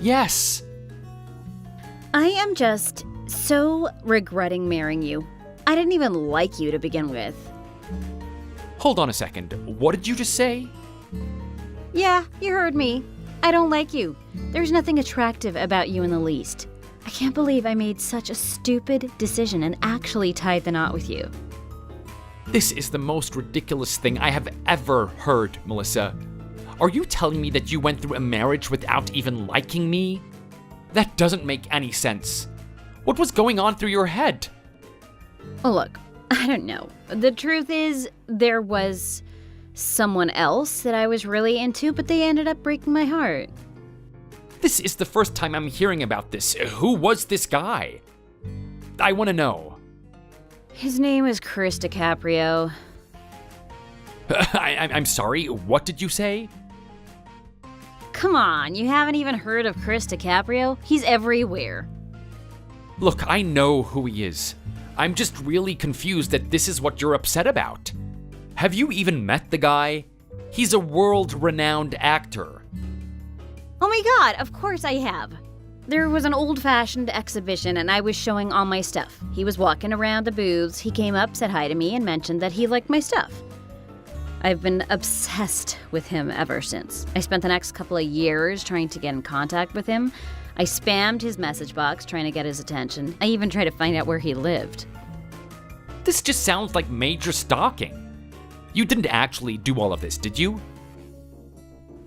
Yes. I am just so regretting marrying you. I didn't even like you to begin with. Hold on a second. What did you just say? Yeah, you heard me. I don't like you. There's nothing attractive about you in the least. I can't believe I made such a stupid decision and actually tied the knot with you. This is the most ridiculous thing I have ever heard, Melissa. Are you telling me that you went through a marriage without even liking me? That doesn't make any sense. What was going on through your head? Oh, look, I don't know. The truth is, there was someone else that I was really into, but they ended up breaking my heart. This is the first time I'm hearing about this. Who was this guy? I want to know. His name is Chris DiCaprio. I'm sorry, what did you say? Come on, you haven't even heard of Chris DiCaprio? He's everywhere. Look, I know who he is. I'm just really confused that this is what you're upset about. Have you even met the guy? He's a world-renowned actor. Oh my god, of course I have. There was an old-fashioned exhibition and I was showing all my stuff. He was walking around the booths, he came up, said hi to me, and mentioned that he liked my stuff. I've been obsessed with him ever since. I spent the next couple of years trying to get in contact with him. I spammed his message box trying to get his attention. I even tried to find out where he lived. This just sounds like major stalking. You didn't actually do all of this, did you?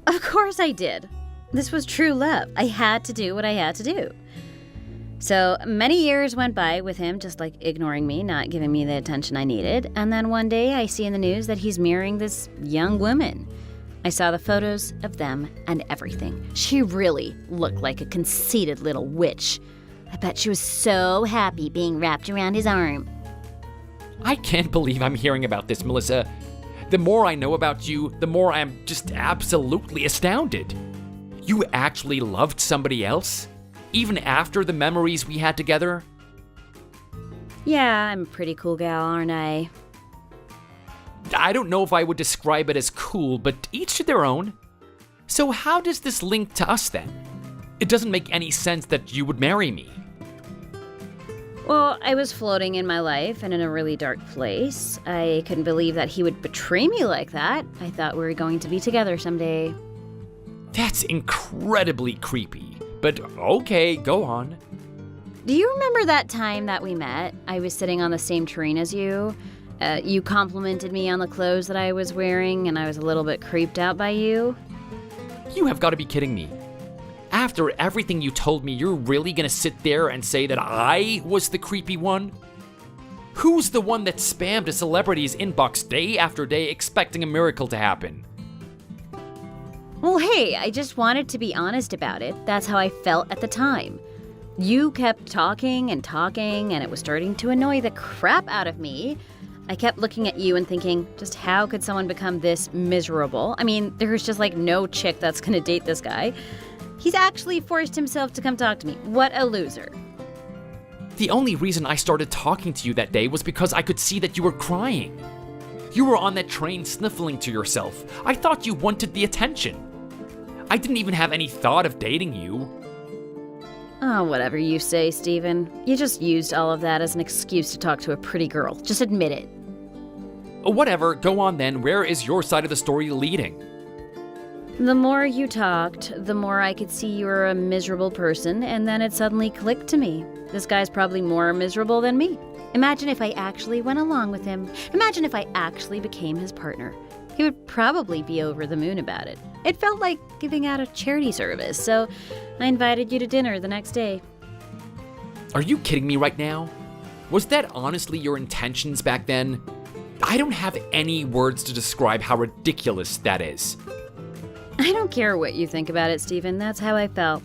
Of course I did. This was true love. I had to do what I had to do. So many years went by with him just like ignoring me, not giving me the attention I needed. And then one day I see in the news that he's marrying this young woman. I saw the photos of them and everything. She really looked like a conceited little witch. I bet she was so happy being wrapped around his arm. I can't believe I'm hearing about this, Melissa. The more I know about you, the more I'm just absolutely astounded. You actually loved somebody else? Even after the memories we had together? Yeah, I'm a pretty cool gal, aren't I? I don't know if I would describe it as cool, but each to their own. So how does this link to us then? It doesn't make any sense that you would marry me. Well, I was floating in my life and in a really dark place. I couldn't believe that he would betray me like that. I thought we were going to be together someday. That's incredibly creepy. But okay, go on. Do you remember that time that we met? I was sitting on the same train as you. You complimented me on the clothes that I was wearing, and I was a little bit creeped out by you. You have got to be kidding me. After everything you told me, you're really gonna sit there and say that I was the creepy one? Who's the one that spammed a celebrity's inbox day after day expecting a miracle to happen? Well, hey, I just wanted to be honest about it. That's how I felt at the time. You kept talking, and it was starting to annoy the crap out of me. I kept looking at you and thinking, just how could someone become this miserable? I mean, there's just like no chick that's gonna date this guy. He's actually forced himself to come talk to me. What a loser. The only reason I started talking to you that day was because I could see that you were crying. You were on that train sniffling to yourself. I thought you wanted the attention. I didn't even have any thought of dating you. Oh, whatever you say, Steven. You just used all of that as an excuse to talk to a pretty girl. Just admit it. Whatever, go on then. Where is your side of the story leading? The more you talked, the more I could see you were a miserable person, and then it suddenly clicked to me. This guy's probably more miserable than me. Imagine if I actually went along with him. Imagine if I actually became his partner. He would probably be over the moon about it. It felt like giving out a charity service, so I invited you to dinner the next day. Are you kidding me right now? Was that honestly your intentions back then? I don't have any words to describe how ridiculous that is. I don't care what you think about it, Steven. That's how I felt.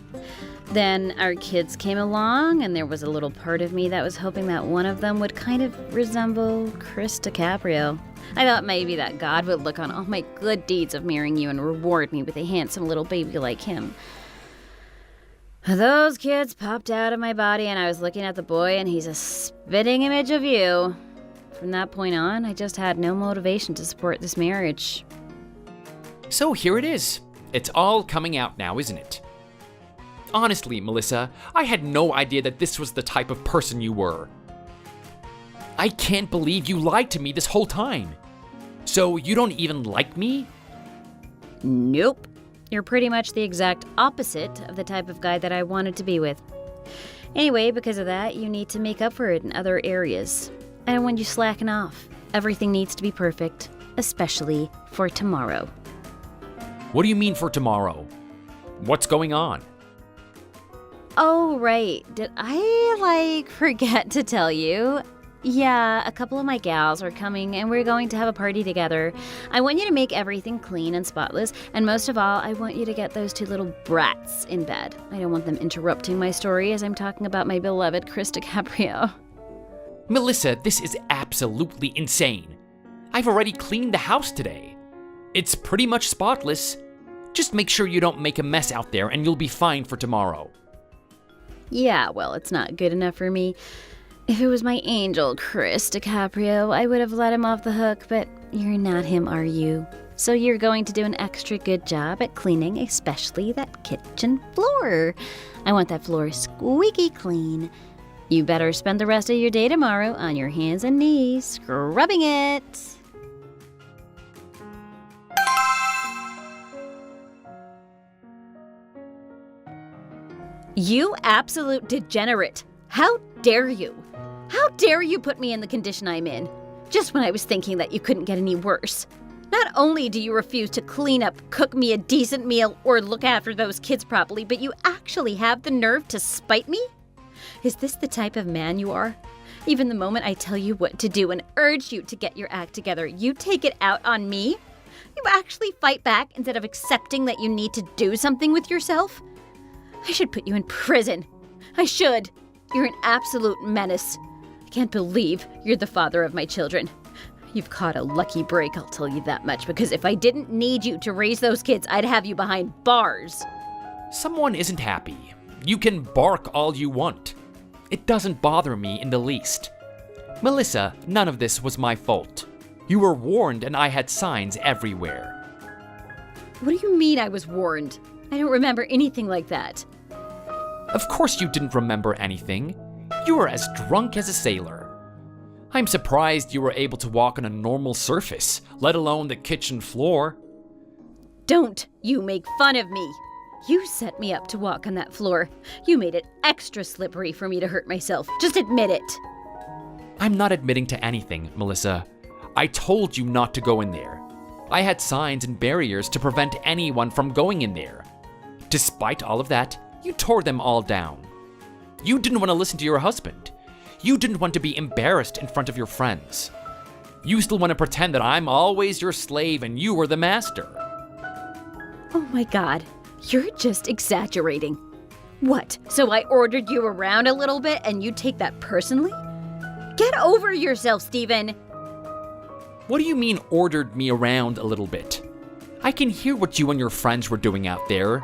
Then our kids came along, and there was a little part of me that was hoping that one of them would kind of resemble Chris DiCaprio. I thought maybe that God would look on all my good deeds of marrying you and reward me with a handsome little baby like him. Those kids popped out of my body, and I was looking at the boy, and he's a spitting image of you. From that point on, I just had no motivation to support this marriage. So here it is. It's all coming out now, isn't it? Honestly, Melissa, I had no idea that this was the type of person you were. I can't believe you lied to me this whole time. So you don't even like me? Nope. You're pretty much the exact opposite of the type of guy that I wanted to be with. Anyway, because of that, you need to make up for it in other areas. I don't want you slacking off. Everything needs to be perfect, especially for tomorrow. What do you mean for tomorrow? What's going on? Oh, right. Did I, forget to tell you? Yeah, a couple of my gals are coming, and we're going to have a party together. I want you to make everything clean and spotless, and most of all, I want you to get those two little brats in bed. I don't want them interrupting my story as I'm talking about my beloved Chris DiCaprio. Melissa, this is absolutely insane. I've already cleaned the house today. It's pretty much spotless. Just make sure you don't make a mess out there, and you'll be fine for tomorrow. Yeah, well, it's not good enough for me. If it was my angel, Chris DiCaprio, I would have let him off the hook, but you're not him, are you? So you're going to do an extra good job at cleaning, especially that kitchen floor. I want that floor squeaky clean. You better spend the rest of your day tomorrow on your hands and knees, scrubbing it. You absolute degenerate. How dare you? How dare you put me in the condition I'm in? Just when I was thinking that you couldn't get any worse. Not only do you refuse to clean up, cook me a decent meal, or look after those kids properly, but you actually have the nerve to spite me? Is this the type of man you are? Even the moment I tell you what to do and urge you to get your act together, you take it out on me? You actually fight back instead of accepting that you need to do something with yourself? I should put you in prison. I should. You're an absolute menace. I can't believe you're the father of my children. You've caught a lucky break, I'll tell you that much, because if I didn't need you to raise those kids, I'd have you behind bars. Someone isn't happy. You can bark all you want. It doesn't bother me in the least. Melissa, none of this was my fault. You were warned and I had signs everywhere. What do you mean I was warned? I don't remember anything like that. Of course you didn't remember anything. You were as drunk as a sailor. I'm surprised you were able to walk on a normal surface, let alone the kitchen floor. Don't you make fun of me. You set me up to walk on that floor. You made it extra slippery for me to hurt myself. Just admit it. I'm not admitting to anything, Melissa. I told you not to go in there. I had signs and barriers to prevent anyone from going in there. Despite all of that, you tore them all down. You didn't want to listen to your husband. You didn't want to be embarrassed in front of your friends. You still want to pretend that I'm always your slave and you were the master. Oh my God, you're just exaggerating. What, so I ordered you around a little bit and you take that personally? Get over yourself, Stephen. What do you mean ordered me around a little bit? I can hear what you and your friends were doing out there.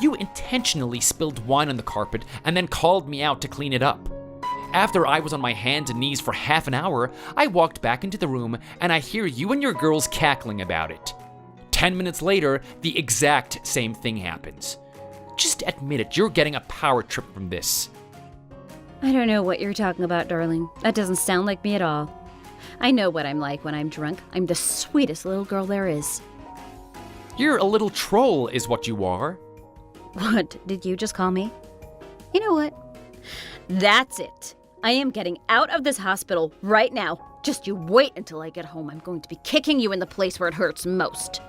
You intentionally spilled wine on the carpet and then called me out to clean it up. After I was on my hands and knees for half an hour, I walked back into the room and I hear you and your girls cackling about it. 10 minutes later, the exact same thing happens. Just admit it, you're getting a power trip from this. I don't know what you're talking about, darling. That doesn't sound like me at all. I know what I'm like when I'm drunk. I'm the sweetest little girl there is. You're a little troll is what you are. What did you just call me? You know what? That's it. I am getting out of this hospital right now. Just you wait until I get home. I'm going to be kicking you in the place where it hurts most.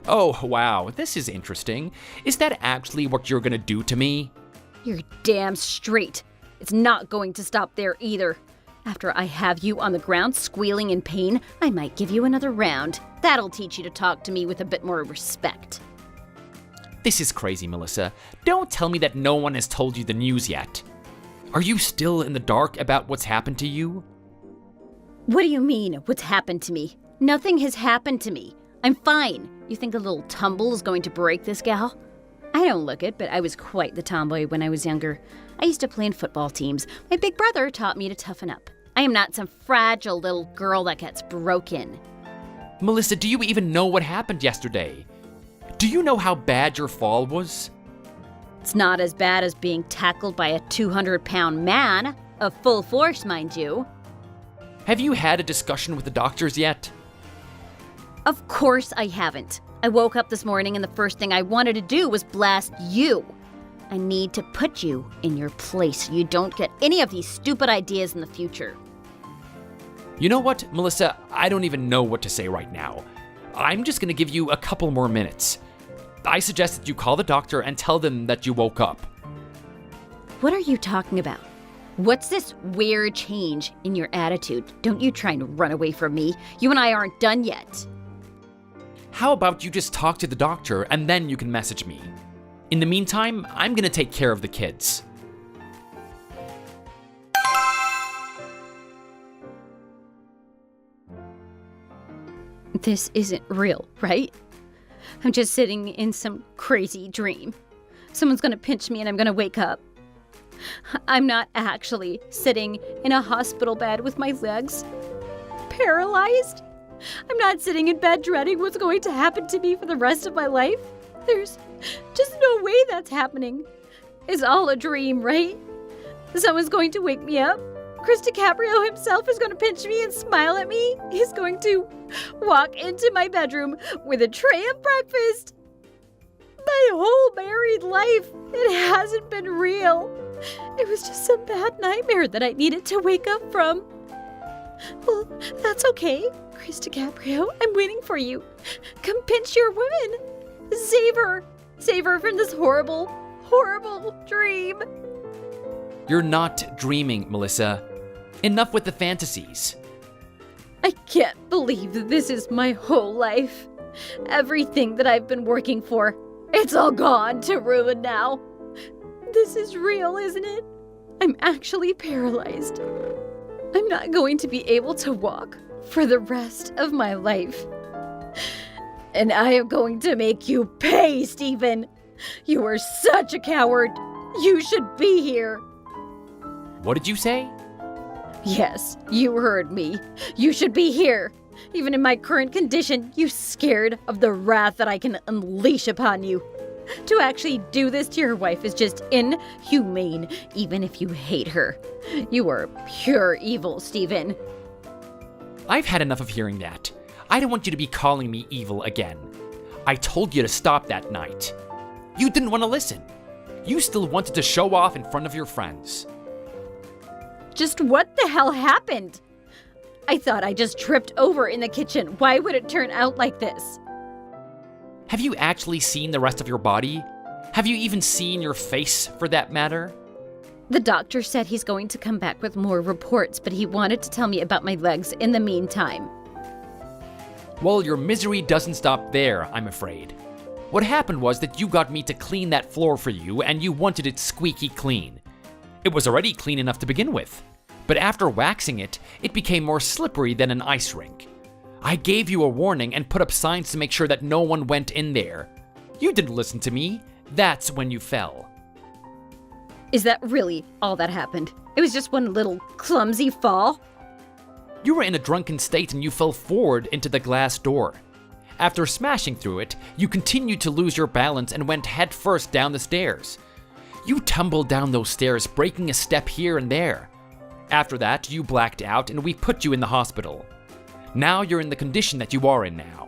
Oh, wow, this is interesting. Is that actually what you're gonna do to me? You're damn straight. It's not going to stop there either. After I have you on the ground squealing in pain, I might give you another round. That'll teach you to talk to me with a bit more respect. This is crazy, Melissa. Don't tell me that no one has told you the news yet. Are you still in the dark about what's happened to you? What do you mean, what's happened to me? Nothing has happened to me. I'm fine. You think a little tumble is going to break this gal? I don't look it, but I was quite the tomboy when I was younger. I used to play in football teams. My big brother taught me to toughen up. I am not some fragile little girl that gets broken. Melissa, do you even know what happened yesterday? Do you know how bad your fall was? It's not as bad as being tackled by a 200-pound man, of full force, mind you. Have you had a discussion with the doctors yet? Of course I haven't. I woke up this morning and the first thing I wanted to do was blast you. I need to put you in your place so you don't get any of these stupid ideas in the future. You know what, Melissa? I don't even know what to say right now. I'm just gonna give you a couple more minutes. I suggest that you call the doctor and tell them that you woke up. What are you talking about? What's this weird change in your attitude? Don't you try and run away from me. You and I aren't done yet. How about you just talk to the doctor and then you can message me? In the meantime, I'm gonna take care of the kids. This isn't real, right? I'm just sitting in some crazy dream. Someone's gonna pinch me and I'm gonna wake up. I'm not actually sitting in a hospital bed with my legs paralyzed. I'm not sitting in bed dreading what's going to happen to me for the rest of my life. There's just no way that's happening. It's all a dream, right? Someone's going to wake me up. Chris DiCaprio himself is going to pinch me and smile at me. He's going to walk into my bedroom with a tray of breakfast. My whole married life, it hasn't been real. It was just some bad nightmare that I needed to wake up from. Well, that's okay. Chris DiCaprio, I'm waiting for you. Come pinch your woman. Save her. Save her from this horrible, horrible dream. You're not dreaming, Melissa. Enough with the fantasies. I can't believe that this is my whole life. Everything that I've been working for, it's all gone to ruin now. This is real, isn't it? I'm actually paralyzed. I'm not going to be able to walk for the rest of my life. And I am going to make you pay, Stephen. You are such a coward. You should be here. What did you say? Yes, you heard me. You should be here. Even in my current condition, you scared of the wrath that I can unleash upon you. To actually do this to your wife is just inhumane, even if you hate her. You are pure evil, Stephen. I've had enough of hearing that. I don't want you to be calling me evil again. I told you to stop that night. You didn't want to listen. You still wanted to show off in front of your friends. Just what the hell happened? I thought I just tripped over in the kitchen. Why would it turn out like this? Have you actually seen the rest of your body? Have you even seen your face, for that matter? The doctor said he's going to come back with more reports, but he wanted to tell me about my legs in the meantime. Well, your misery doesn't stop there, I'm afraid. What happened was that you got me to clean that floor for you, and you wanted it squeaky clean. It was already clean enough to begin with, but after waxing it, it became more slippery than an ice rink. I gave you a warning and put up signs to make sure that no one went in there. You didn't listen to me. That's when you fell. Is that really all that happened? It was just one little clumsy fall? You were in a drunken state and you fell forward into the glass door. After smashing through it, you continued to lose your balance and went headfirst down the stairs. You tumbled down those stairs, breaking a step here and there. After that, you blacked out and we put you in the hospital. Now you're in the condition that you are in now.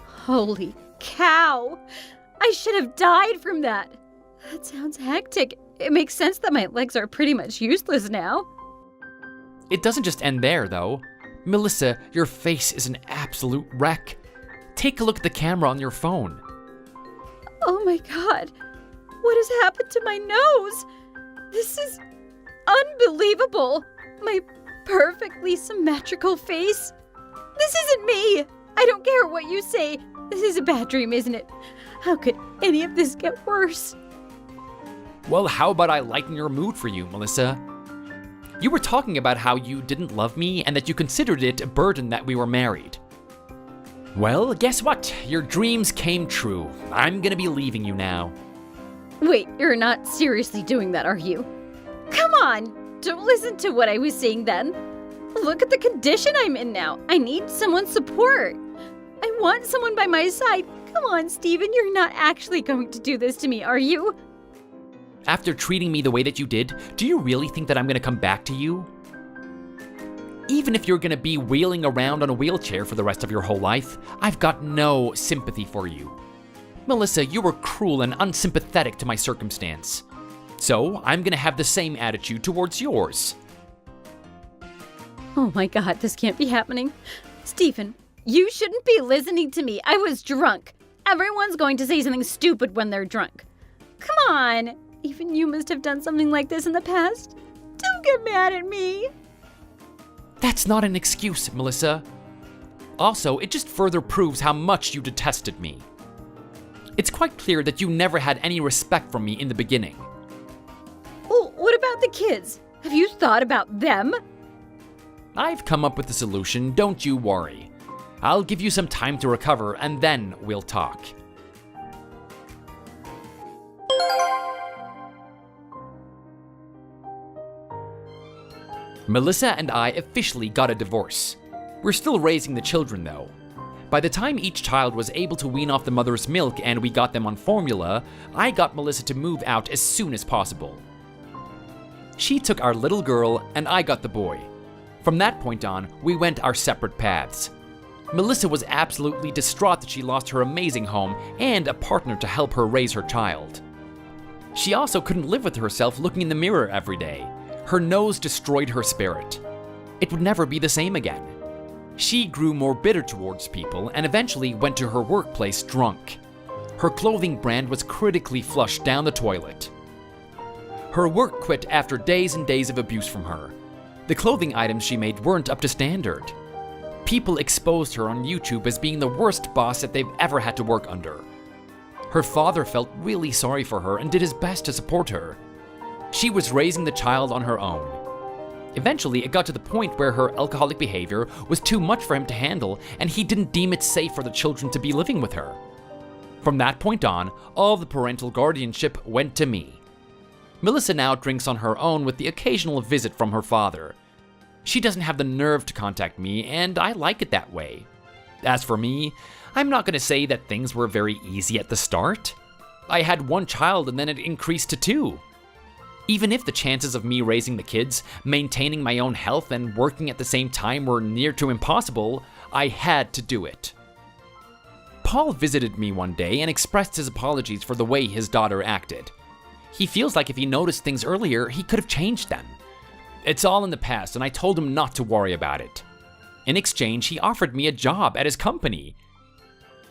Holy cow! I should have died from that. That sounds hectic. It makes sense that my legs are pretty much useless now. It doesn't just end there, though. Melissa, your face is an absolute wreck. Take a look at the camera on your phone. Oh my god. What has happened to my nose? This is unbelievable. My perfectly symmetrical face. This isn't me. I don't care what you say. This is a bad dream, isn't it? How could any of this get worse. Well, how about I lighten your mood for you, Melissa? You were talking about how you didn't love me and that you considered it a burden that we were married. Well, guess what? Your dreams came true. I'm gonna be leaving you now. Wait, you're not seriously doing that, are you? Come on, don't listen to what I was saying then. Look at the condition I'm in now. I need someone's support. I want someone by my side. Come on, Steven, you're not actually going to do this to me, are you? After treating me the way that you did, do you really think that I'm gonna come back to you? Even if you're gonna be wheeling around on a wheelchair for the rest of your whole life, I've got no sympathy for you. Melissa, you were cruel and unsympathetic to my circumstance. So, I'm gonna have the same attitude towards yours. Oh my god, this can't be happening. Steven, you shouldn't be listening to me. I was drunk. Everyone's going to say something stupid when they're drunk. Come on. Even you must have done something like this in the past. Don't get mad at me. That's not an excuse, Melissa. Also, it just further proves how much you detested me. It's quite clear that you never had any respect for me in the beginning. Well, what about the kids? Have you thought about them? I've come up with a solution, don't you worry. I'll give you some time to recover and then we'll talk. Melissa and I officially got a divorce. We're still raising the children though. By the time each child was able to wean off the mother's milk and we got them on formula, I got Melissa to move out as soon as possible. She took our little girl and I got the boy. From that point on, we went our separate paths. Melissa was absolutely distraught that she lost her amazing home and a partner to help her raise her child. She also couldn't live with herself looking in the mirror every day. Her nose destroyed her spirit. It would never be the same again. She grew more bitter towards people and eventually went to her workplace drunk. Her clothing brand was critically flushed down the toilet. Her work quit after days and days of abuse from her. The clothing items she made weren't up to standard. People exposed her on YouTube as being the worst boss that they've ever had to work under. Her father felt really sorry for her and did his best to support her. She was raising the child on her own. Eventually, it got to the point where her alcoholic behavior was too much for him to handle, and he didn't deem it safe for the children to be living with her. From that point on, all the parental guardianship went to me. Melissa now drinks on her own with the occasional visit from her father. She doesn't have the nerve to contact me, and I like it that way. As for me, I'm not going to say that things were very easy at the start. I had one child and then it increased to 2. Even if the chances of me raising the kids, maintaining my own health, and working at the same time were near to impossible, I had to do it. Paul visited me one day and expressed his apologies for the way his daughter acted. He feels like if he noticed things earlier, he could have changed them. It's all in the past, and I told him not to worry about it. In exchange, he offered me a job at his company.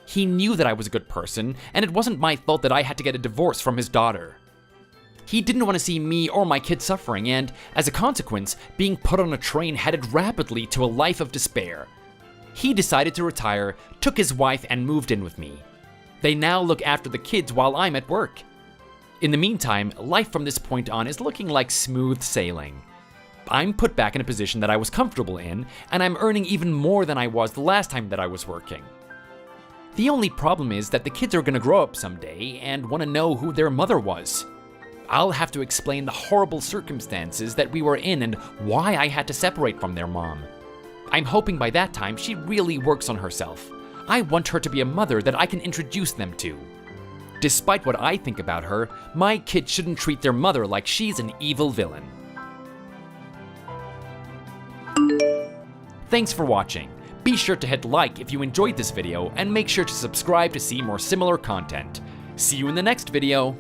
He knew that I was a good person, and it wasn't my fault that I had to get a divorce from his daughter. He didn't want to see me or my kids suffering, and, as a consequence, being put on a train headed rapidly to a life of despair. He decided to retire, took his wife, and moved in with me. They now look after the kids while I'm at work. In the meantime, life from this point on is looking like smooth sailing. I'm put back in a position that I was comfortable in, and I'm earning even more than I was the last time that I was working. The only problem is that the kids are going to grow up someday and want to know who their mother was. I'll have to explain the horrible circumstances that we were in and why I had to separate from their mom. I'm hoping by that time she really works on herself. I want her to be a mother that I can introduce them to. Despite what I think about her, my kids shouldn't treat their mother like she's an evil villain. Thanks for watching. Be sure to hit like if you enjoyed this video and make sure to subscribe to see more similar content. See you in the next video.